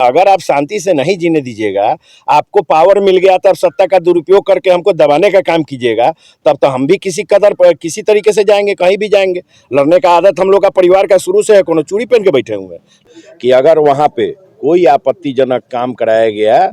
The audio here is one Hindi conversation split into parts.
अगर आप शांति से नहीं जीने दीजिएगा, आपको पावर मिल गया तब सत्ता का दुरुपयोग करके हमको दबाने का काम कीजिएगा, तब तो हम भी किसी तरीके से जाएंगे, कहीं भी जाएंगे। लड़ने का आदत हम लोग का परिवार का शुरू से है, कोनो चूड़ी पहन के बैठे हुए हैं कि अगर वहाँ पे कोई आपत्तिजनक काम कराया गया,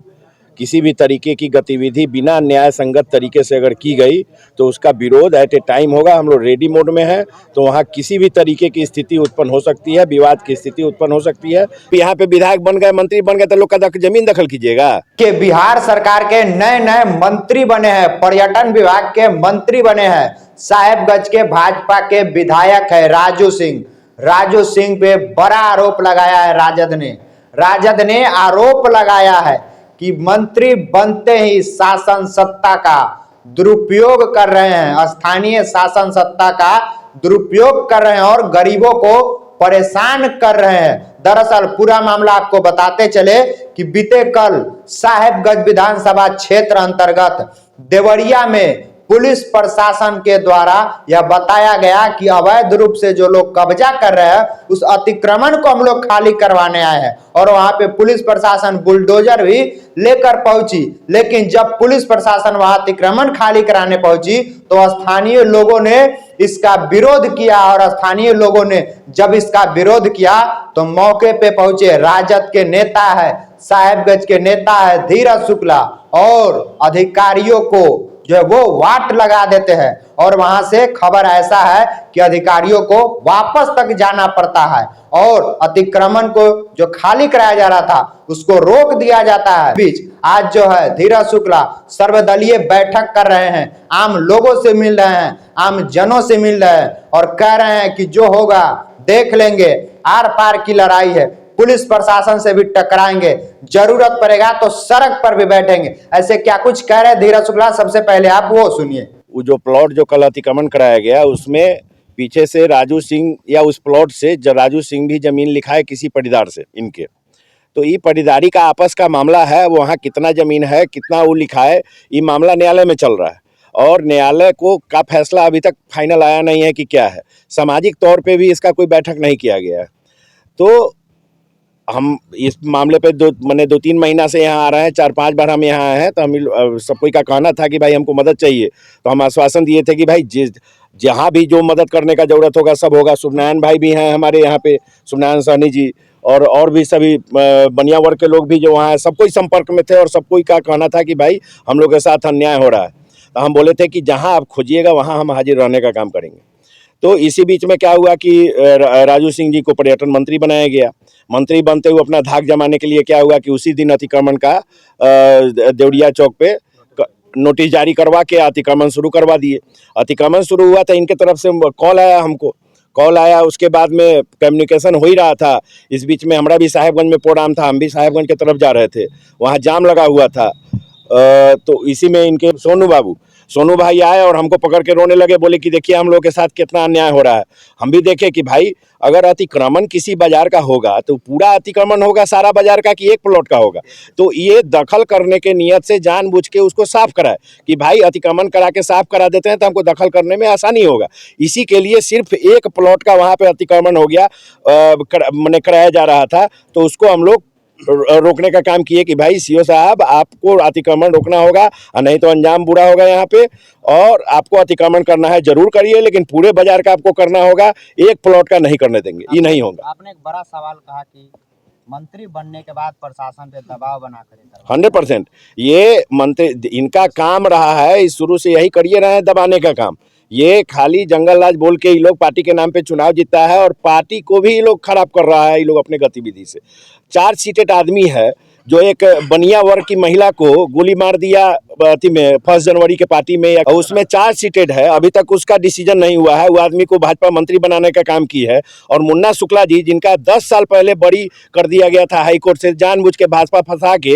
किसी भी तरीके की गतिविधि बिना न्याय संगत तरीके से अगर की गई तो उसका विरोध एट ए टाइम होगा। हम लोग रेडी मोड में हैं, तो वहाँ किसी भी तरीके की स्थिति उत्पन्न हो सकती है, विवाद की स्थिति उत्पन्न हो सकती है। यहाँ पे विधायक बन गए, मंत्री बन गए, तो लोग का जमीन दखल कीजिएगा। कि बिहार सरकार के नए नए मंत्री बने हैं, पर्यटन विभाग के मंत्री बने हैं, साहेबगंज के भाजपा के विधायक है राजू सिंह। राजू सिंह पे बड़ा आरोप लगाया है राजद ने आरोप लगाया है कि मंत्री बनते ही शासन सत्ता का दुरुपयोग कर रहे हैं, स्थानीय शासन सत्ता का दुरुपयोग कर रहे हैं और गरीबों को परेशान कर रहे हैं। दरअसल पूरा मामला आपको बताते चले कि बीते कल साहेबगंज विधानसभा क्षेत्र अंतर्गत देवरिया में पुलिस प्रशासन के द्वारा यह बताया गया कि अवैध रूप से जो लोग कब्जा कर रहे हैं उस अतिक्रमण को हम लोग खाली करवाने आए हैं। और वहां पे पुलिस प्रशासन बुलडोजर भी लेकर पहुंची, लेकिन जब पुलिस प्रशासन वहां अतिक्रमण खाली कराने पहुंची तो स्थानीय लोगों ने इसका विरोध किया। और स्थानीय लोगों ने जब इसका विरोध किया तो मौके पे पहुंचे राजद के नेता है, साहेबगंज के नेता है धीरज शुक्ला, और अधिकारियों को जो है वो वाट लगा देते हैं। और वहां से खबर ऐसा है कि अधिकारियों को वापस तक जाना पड़ता है और अतिक्रमण को जो खाली कराया जा रहा था उसको रोक दिया जाता है। बीच आज जो है धीरज शुक्ला सर्वदलीय बैठक कर रहे हैं, आम लोगों से मिल रहे हैं, आम जनों से मिल रहे हैं और कह रहे हैं कि जो होगा देख लेंगे, आर पार की लड़ाई है, पुलिस प्रशासन से भी टकराएंगे, जरूरत पड़ेगा तो सड़क पर भी बैठेंगे। ऐसे क्या कुछ कह रहे हैं धीरज शुक्ला, सबसे पहले आप वो सुनिए। वो जो प्लॉट जो कल अतिक्रमण कराया गया उसमें पीछे से राजू सिंह या उस प्लॉट से राजू सिंह भी जमीन लिखा है किसी पटीदार से इनके, तो ये पटीदारी का आपस का मामला है। वहाँ कितना जमीन है, कितना वो लिखा है, ये मामला न्यायालय में चल रहा है और न्यायालय का फैसला अभी तक फाइनल आया नहीं है कि क्या है। सामाजिक तौर पे भी इसका कोई बैठक नहीं किया गया है। तो हम इस मामले पे 2-3 महीना से यहाँ आ रहे हैं, 4-5 बार हम यहाँ आए हैं। तो हम सब कोई का कहना था कि भाई हमको मदद चाहिए, तो हम आश्वासन दिए थे कि भाई जहाँ भी जो मदद करने का जरूरत होगा सब होगा। सुबनारायण भाई भी हैं हमारे यहाँ पे, सुबनारायण सहनी जी, और भी सभी बनिया वर्ग के लोग भी जो वहाँ हैं, सब कोई संपर्क में थे और सब कोई का कहना था कि भाई हम लोग के साथ अन्याय हो रहा है। तो हम बोले थे कि जहाँ आप खोजिएगा वहाँ हम हाजिर रहने का काम करेंगे। तो इसी बीच में क्या हुआ कि राजू सिंह जी को पर्यटन मंत्री बनाया गया। मंत्री बनते हुए अपना धाक जमाने के लिए क्या हुआ कि उसी दिन अतिक्रमण का देवरिया चौक पे नोटिस जारी करवा के अतिक्रमण शुरू करवा दिए। अतिक्रमण शुरू हुआ तो इनके तरफ से कॉल आया, हमको कॉल आया, उसके बाद में कम्युनिकेशन हो ही रहा था। इस बीच में हमारा भी साहेबगंज में प्रोग्राम था, हम भी साहेबगंज की तरफ जा रहे थे, वहाँ जाम लगा हुआ था। तो इसी में इनके सोनू भाई आए और हमको पकड़ के रोने लगे, बोले कि देखिए हम लोग के साथ कितना अन्याय हो रहा है। हम भी देखे कि भाई अगर अतिक्रमण किसी बाजार का होगा तो पूरा अतिक्रमण होगा सारा बाजार का कि एक प्लॉट का होगा। तो ये दखल करने के नियत से जानबूझ के उसको साफ कराए कि भाई अतिक्रमण करा के साफ करा देते हैं तो हमको दखल करने में आसानी होगा। इसी के लिए सिर्फ एक प्लॉट का वहाँ पे अतिक्रमण हो गया, मैंने कराया जा रहा था, तो उसको हम लोग रोकने का काम किए कि भाई सीओ साहब आपको अतिक्रमण रोकना होगा, नहीं तो अंजाम बुरा होगा यहाँ पे, और आपको अतिक्रमण करना है जरूर करिए, लेकिन पूरे बाजार का आपको करना होगा, एक प्लॉट का नहीं करने देंगे, ये नहीं होगा। आपने एक बड़ा सवाल कहा कि मंत्री बनने के बाद प्रशासन पे दबाव बना कर 100% ये मंत्री इनका काम रहा है, शुरू से यही करिए रहे हैं, दबाने का काम। ये खाली जंगल राज बोल के ये लोग पार्टी के नाम पे चुनाव जीता है और पार्टी को भी ये लोग खराब कर रहा है। ये लोग अपने गतिविधि से 4 सीटेड आदमी है जो एक बनिया वर्ग की महिला को गोली मार दिया अति में 1 जनवरी के पार्टी में, उसमें 4 सीटेड है, अभी तक उसका डिसीजन नहीं हुआ है। वो आदमी को भाजपा मंत्री बनाने का काम की है। और मुन्ना शुक्ला जी जिनका 10 साल पहले बरी कर दिया गया था हाई कोर्ट से, जानबूझ के भाजपा फंसा के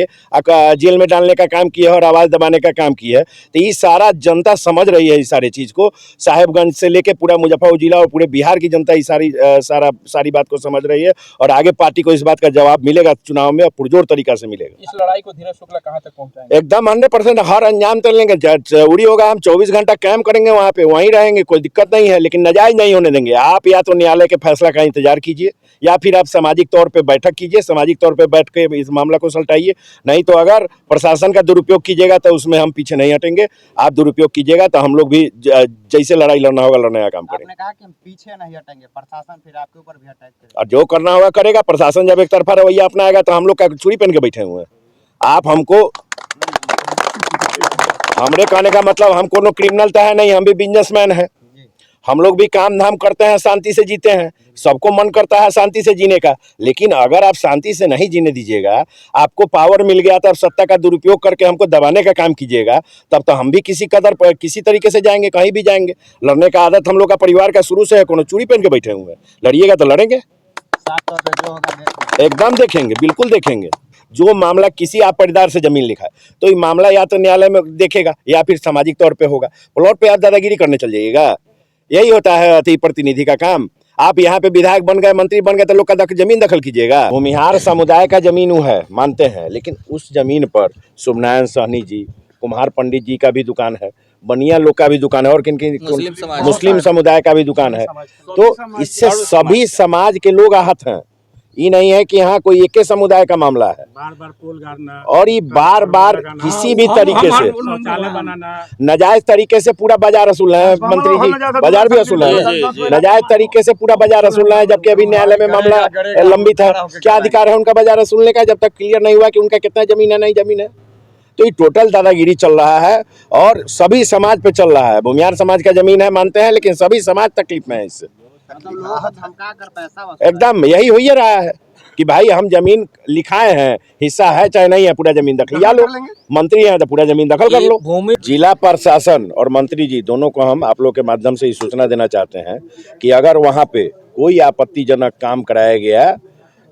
जेल में डालने का काम किया है और आवाज़ दबाने का काम किया है। तो ये सारा जनता समझ रही है इस सारे चीज़ को, साहेबगंज से लेके पूरा मुजफ्फरपुर जिला और पूरे बिहार की जनता ये सारी बात को समझ रही है। और आगे पार्टी को इस बात का जवाब मिलेगा चुनाव में और पुरजोर तरीका से मिलेगा। इस लड़ाई को धीरज शुक्ला कहां तक पहुंचाएंगे? एकदम 100% हर अंजाम तक लेंगे। जरूरी होगा हम 24 घंटा कैंप करेंगे, वहाँ पे वहीं रहेंगे, कोई दिक्कत नहीं है, लेकिन नाजायज नहीं होने देंगे। आप या तो न्यायालय के फैसला का इंतजार कीजिए या फिर आप सामाजिक तौर पे बैठक कीजिए, सामाजिक तौर पे बैठ के इस मामला को सुलझाइए। नहीं तो अगर प्रशासन का दुरुपयोग कीजिएगा तो उसमें हम पीछे नहीं हटेंगे। आप दुरुपयोग कीजिएगा तो हम लोग भी जैसे लड़ाई लड़ना होगा लड़ने का काम करेंगे। आपने कहा कि हम पीछे नहीं हटेंगे, प्रशासन फिर आपके ऊपर भी अटैक करेगा। और जो करना होगा करेगा। प्रशासन जब एक तरफा रवैया अपनाएगा तो हम लोग का चूड़ी पहन के बैठे हुए हैं। आप हमको, हमरे कहने का मतलब हम कोनो क्रिमिनल तो है नहीं, हम भी बिजनेसमैन हैं। हम लोग भी काम धाम करते हैं, शांति से जीते हैं। सबको मन करता है शांति से जीने का, लेकिन अगर आप शांति से नहीं जीने दीजिएगा, आपको पावर मिल गया तो आप सत्ता का दुरुपयोग करके हमको दबाने का काम कीजिएगा, तब तो हम भी किसी कदर पर किसी तरीके से जाएंगे, कहीं भी जाएंगे। लड़ने का आदत हम लोग का परिवार का शुरू से है। कोनो चूड़ी पहन के बैठे हुए हैं, लड़िएगा तो लड़ेंगे, साफ तौर पे जो होगा देखेंगे। एकदम देखेंगे, बिल्कुल देखेंगे। जो मामला किसी आप परिदार से जमीन लिखा है तो ये मामला या तो न्यायालय में देखेगा या फिर सामाजिक तौर पे होगा। प्लॉट पे आप दादागिरी करने चल जाइएगा, यही होता है अति प्रतिनिधि का काम। आप यहाँ पे विधायक बन गए, मंत्री बन गए तो लोग का जमीन दखल कीजिएगा। भूमिहार समुदाय का जमीन वो है, मानते हैं, लेकिन उस जमीन पर शुभनारायण सहनी जी, कुम्हार पंडित जी का भी दुकान है, बनिया लोग का भी दुकान है और किन मुस्लिम समुदाय का भी दुकान है। तो इससे सभी समाज के लोग आहत हैं। ये नहीं है कि यहाँ कोई एक समुदाय का मामला है। बार-बार पोल गाड़ना और ये बार-बार किसी भी तरीके से शौचालय बनाना, नाजायज तरीके से पूरा बाजार वसूल है। मंत्री जी, बाजार भी वसूल है, नाजायज तरीके से पूरा बाजार वसूल है, जबकि अभी न्यायालय में मामला लंबित है। क्या अधिकार है उनका बाजार वसूलने का, जब तक क्लियर नहीं हुआ कि उनका कितना जमीन है, नहीं जमीन है। तो ये टोटल दादागिरी चल रहा है और सभी समाज पे चल रहा है। भूमिहार समाज का जमीन है मानते हैं, लेकिन सभी समाज तकलीफ में है इससे। मतलब लोग धमका कर पैसा वसूल एकदम यही हो ही रहा है कि भाई हम जमीन लिखाए हैं, हिस्सा है चाहे नहीं है, पूरा जमीन दखल या लो। मंत्री हैं तो पूरा जमीन दखल कर लो। जिला प्रशासन और मंत्री जी दोनों को हम आप लोग के माध्यम से ये सूचना देना चाहते हैं कि अगर वहाँ पे कोई आपत्तिजनक काम कराया गया,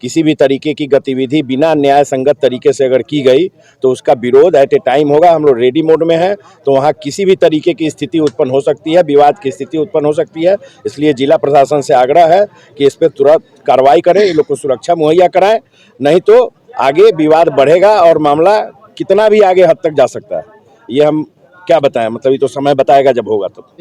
किसी भी तरीके की गतिविधि बिना न्याय संगत तरीके से अगर की गई तो उसका विरोध एट ए टाइम होगा। हम लोग रेडी मोड में हैं, तो वहाँ किसी भी तरीके की स्थिति उत्पन्न हो सकती है, विवाद की स्थिति उत्पन्न हो सकती है। इसलिए जिला प्रशासन से आग्रह है कि इस पर तुरंत कार्रवाई करें, ये लोग को सुरक्षा मुहैया कराएं, नहीं तो आगे विवाद बढ़ेगा और मामला कितना भी आगे हद तक जा सकता है। ये हम क्या बताएं, मतलब ये तो समय बताएगा जब होगा तब।